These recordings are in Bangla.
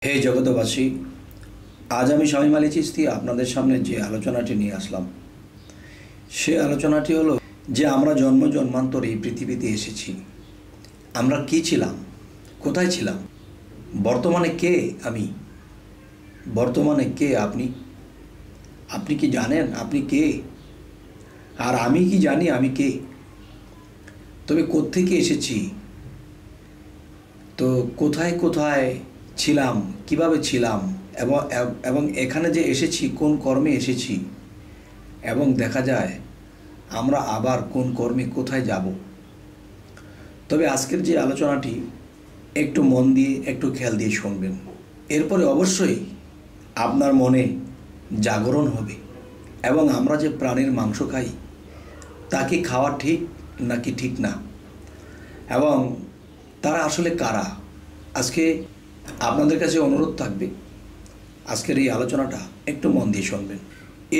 হে জগতবাসী, আজ আমি শামীম আলী চিশতি আপনাদের সামনে যে আলোচনাটি নিয়ে আসলাম, সে আলোচনাটি হলো যে আমরা জন্ম জন্মান্তর এই পৃথিবীতে এসেছি। আমরা কি ছিলাম, কোথায় ছিলাম, বর্তমানে কে আমি, বর্তমানে কে আপনি। আপনি কি জানেন আপনি কে? আর আমি কি জানি আমি কে? তবে কোত্থেকে এসেছি, তো কোথায় কোথায় ছিলাম, কিভাবে ছিলাম, এবং এখানে যে এসেছি কোন কর্মে এসেছি, এবং দেখা যায় আমরা আবার কোন কর্মে কোথায় যাব। তবে আজকের যে আলোচনাটি একটু মন দিয়ে একটু খেয়াল দিয়ে শুনবেন, এরপরে অবশ্যই আপনার মনে জাগরণ হবে এবং আমরা যে প্রাণীর মাংস খাই তা কি খাওয়া ঠিক নাকি ঠিক না, এবং তারা আসলে কারা। আজকে আপনাদের কাছে অনুরোধ থাকবে আজকের এই আলোচনাটা একটু মন দিয়ে শুনবেন।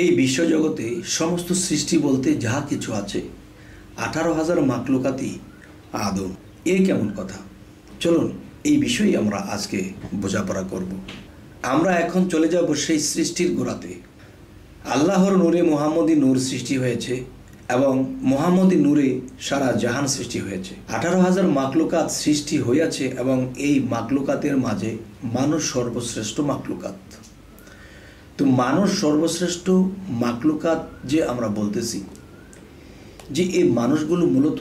এই বিশ্বজগতে সমস্ত সৃষ্টি বলতে যাহা কিছু আছে 18,000 মাকলুকাতি আদম। এ কেমন কথা? চলুন এই বিষয়ে আমরা আজকে বোঝাপড়া করব। আমরা এখন চলে যাব সেই সৃষ্টির গোড়াতে। আল্লাহর নূরে মুহাম্মদী নূর সৃষ্টি হয়েছে এবং মুহাম্মদী নূরে সারা জাহান সৃষ্টি হয়েছে। 18,000 মাকলুকাত সৃষ্টি হইয়াছে এবং এই মাকলুকাতের মাঝে মানুষ সর্বশ্রেষ্ঠ মাকলুকাত। তো মানুষ সর্বশ্রেষ্ঠ মাকলুকাত যে আমরা বলতেছি, যে এই মানুষগুলো মূলত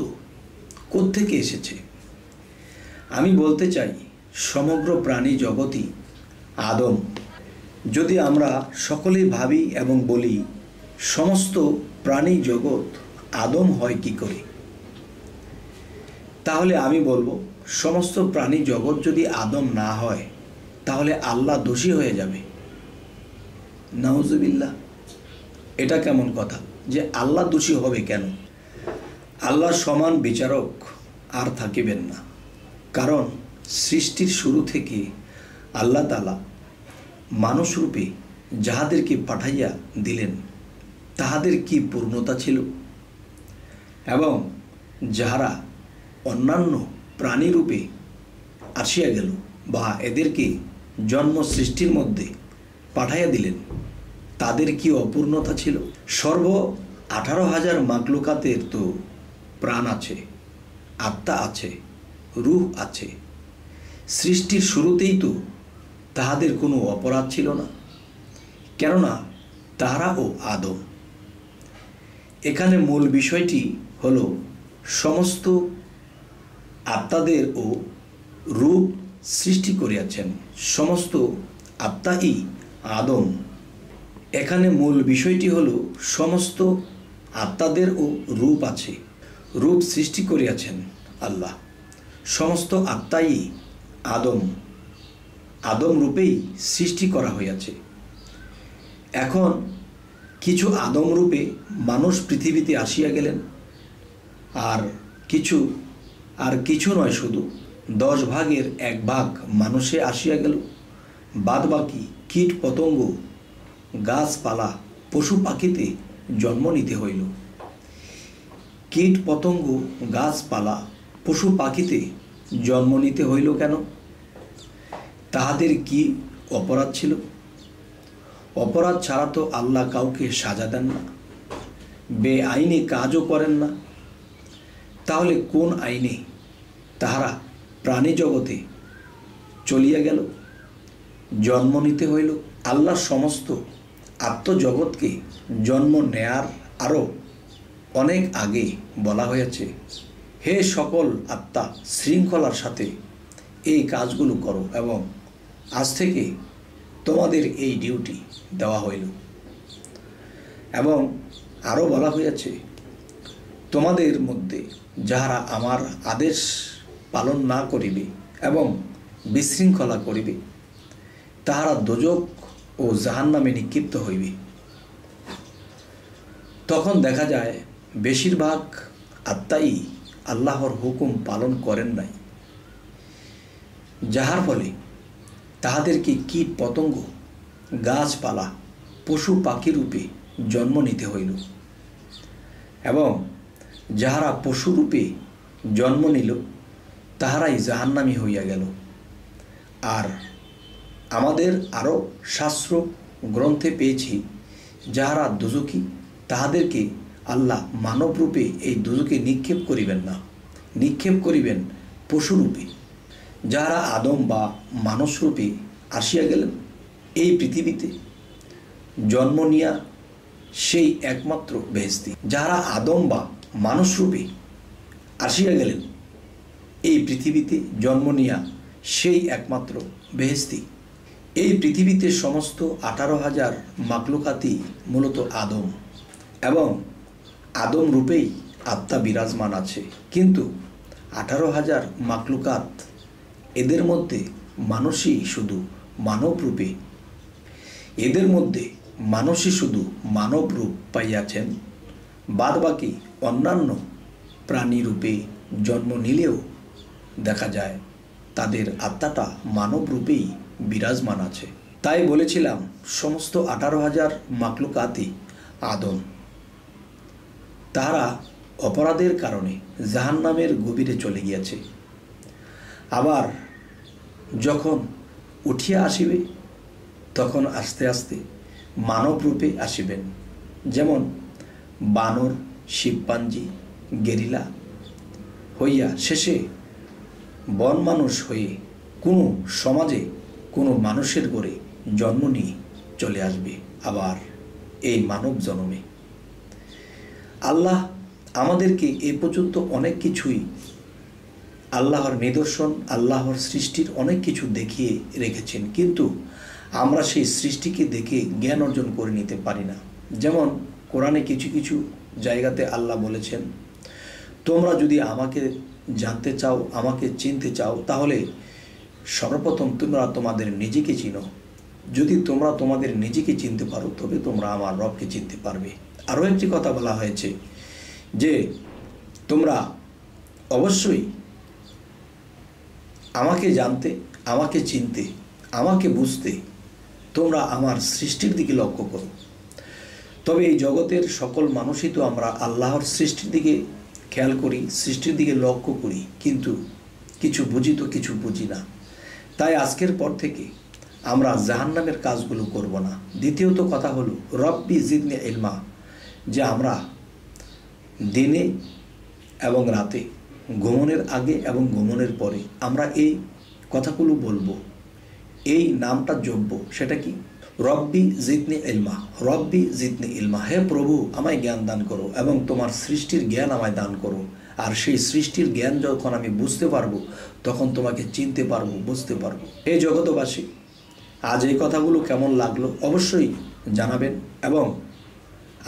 কোত্থেকে এসেছে? আমি বলতে চাই সমগ্র প্রাণী জগতই আদম। যদি আমরা সকলেই ভাবি এবং বলি সমস্ত প্রাণী জগৎ আদম হয় কি করে, তাহলে আমি বলবো সমস্ত প্রাণী জগৎ যদি আদম না হয় তাহলে আল্লাহ দোষী হয়ে যাবে। নাউজুবিল্লাহ, এটা কেমন কথা যে আল্লাহ দোষী হবে কেন? আল্লাহ সমান বিচারক আর থাকিবেন না, কারণ সৃষ্টির শুরু থেকে আল্লাহ তাআলা মানুষ রূপে যাহাদেরকে পাঠাইয়া দিলেন তাহাদের কি পূর্ণতা ছিল, এবং যাহারা অন্যান্য প্রাণী রূপে আসিয়া গেল বা এদেরকে জন্ম সৃষ্টির মধ্যে পাঠাইয়া দিলেন তাদের কি অপূর্ণতা ছিল। সর্ব 18,000 মাকলুকাতের তো প্রাণ আছে, আত্মা আছে, রূহ আছে। সৃষ্টির শুরুতেই তো তাহাদের কোনো অপরাধ ছিল না, কেননা তাহারাও আদম। এখানে মূল বিষয়টি হলো সমস্ত আত্মাদেরও রূপ সৃষ্টি করিয়াছেন, সমস্ত আত্মাই আদম। এখানে মূল বিষয়টি হলো সমস্ত আত্মাদেরও রূপ আছে, রূপ সৃষ্টি করিয়াছেন আল্লাহ। সমস্ত আত্মাই আদম, আদম রূপেই সৃষ্টি করা হইয়াছে। এখন কিছু আদম রূপে মানুষ পৃথিবীতে আসিয়া গেলেন, আর কিছু নয়, শুধু 10 ভাগের 1 ভাগ মানুষে আসিয়া গেল। বাদ বাকি কীট পতঙ্গ, গাছপালা, পশু পাখিতে জন্ম নিতে হইল। কীট পতঙ্গ, গাছপালা, পশু পাখিতে জন্ম নিতে হইল কেন? তাহাদের কি অপরাধ ছিল? অপরাধ ছাড়া তো আল্লাহ কাউকে সাজা দেন না, বেআইনি কাজও করেন না। তাহলে কোন আইনে তাহারা প্রাণী জগতে চলিয়া গেল, জন্ম নিতে হইল? আল্লাহ সমস্ত আত্মজগৎকে জন্ম নেয়ার আরও অনেক আগে বলা হয়েছে, হে সকল আত্মা শৃঙ্খলার সাথে এই কাজগুলো করো, এবং আজ থেকে তোমাদের এই ডিউটি দেওয়া হইল। এবং আরও বলা হয়েছে, তোমাদের মধ্যে যাহারা আমার আদেশ পালন না করিবে এবং বিশৃঙ্খলা করিবে তাহারা দোজক ও জাহান্নামে নিক্ষিপ্ত হইবে। তখন দেখা যায় বেশিরভাগ আত্মাই আল্লাহর হুকুম পালন করেন নাই, যাহার ফলে তাহাদেরকে কীট পতঙ্গ, গাছপালা, পশু পাখি রূপে জন্ম নিতে হইল। এবং যাহারা পশু রূপে জন্ম নিল তাহারাই জাহান্নামী হইয়া গেল। আর আমাদের আরও শাস্ত্র গ্রন্থে পেয়েছি, যাহারা দুজকি তাহাদেরকে আল্লাহ মানবরূপে এই দুজকে নিক্ষেপ করিবেন না, নিক্ষেপ করিবেন পশুরূপে। যাহারা আদম বা মানুষরূপে আসিয়া গেলেন এই পৃথিবীতে জন্ম নিয়া, সেই একমাত্র বেহেশতি। যাহারা আদম বা মানুষরূপে আসিয়া গেলেন এই পৃথিবীতে জন্ম নিয়া, সেই একমাত্র বেহেশতি। এই পৃথিবীতে সমস্ত 18,000 মাকলুকাতই মূলত আদম, এবং আদম রূপেই আত্মা বিরাজমান আছে। কিন্তু 18,000 মাকলুকাত, এদের মধ্যে মানুষই শুধু মানব রূপে, এদের মধ্যে মানুষই শুধু মানব রূপ পাইয়াছেন। বাদ বাকি অন্যান্য প্রাণী রূপে জন্ম নিলেও দেখা যায় তাদের আত্মাটা মানব রূপেই বিরাজমান আছে। তাই বলেছিলাম সমস্ত 18,000 মাকলুকাতই আদম। তারা অপরাধের কারণে জাহান্নামের গভীরে চলে গিয়েছে। আবার যখন উঠিয়া আসিবে তখন আস্তে আস্তে মানব রূপে আসিবেন। যেমন বানর, শিবপাঞ্জি, গেরিলা হইয়া শেষে বন মানুষ হয়ে কোনো সমাজে কোনো মানুষের ঘরে জন্ম নিয়ে চলে আসবে আবার এই মানব জন্মে। আল্লাহ আমাদেরকে এ পর্যন্ত অনেক কিছুই, আল্লাহর নিদর্শন, আল্লাহর সৃষ্টির অনেক কিছু দেখিয়ে রেখেছেন, কিন্তু আমরা সেই সৃষ্টিকে দেখে জ্ঞান অর্জন করে নিতে পারি না। যেমন কোরআনে কিছু কিছু জায়গাতে আল্লাহ বলেছেন, তোমরা যদি আমাকে জানতে চাও, আমাকে চিনতে চাও, তাহলে সর্বপ্রথম তোমরা তোমাদের নিজেকে চিনো। যদি তোমরা তোমাদের নিজেকে চিনতে পারো তবে তোমরা আমার রবকে চিনতে পারবে। আরও একটি কথা বলা হয়েছে যে তোমরা অবশ্যই আমাকে জানতে, আমাকে চিনতে, আমাকে বুঝতে তোমরা আমার সৃষ্টির দিকে লক্ষ্য করো। তবে এই জগতের সকল মানুষই তো আমরা আল্লাহর সৃষ্টির দিকে খেয়াল করি, সৃষ্টির দিকে লক্ষ্য করি, কিন্তু কিছু বুঝি তো কিছু বুঝি না। তাই আজকের পর থেকে আমরা জাহান্নামের কাজগুলো করব না। দ্বিতীয়ত কথা হলো রব্বি জিদনি ইলমা, যে আমরা দিনে এবং রাতে, ঘুমনের আগে এবং ঘুমনের পরে আমরা এই কথাগুলো বলবো, এই নামটা জপব। সেটা কি? রব্বি জিদনি ইলমা, রব্বি জিদনি ইলমা। হে প্রভু, আমায় জ্ঞান দান করো এবং তোমার সৃষ্টির জ্ঞান আমায় দান করো। আর সেই সৃষ্টির জ্ঞান যখন আমি বুঝতে পারবো তখন তোমাকে চিনতে পারবো, বুঝতে পারবো। এই জগতবাসী, আজ এই কথাগুলো কেমন লাগলো অবশ্যই জানাবেন, এবং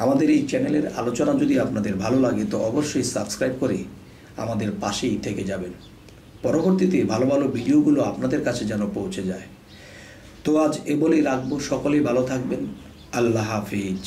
আমাদের এই চ্যানেলের আলোচনা যদি আপনাদের ভালো লাগে তো অবশ্যই সাবস্ক্রাইব করে আমাদের পাশেই থেকে যাবেন। পরবর্তীতে ভালো ভালো ভিডিওগুলো আপনাদের কাছে যেন পৌঁছে যায়। তো আজ এ বলেই রাখবো। সকলেই ভালো থাকবেন। আল্লাহ হাফিজ।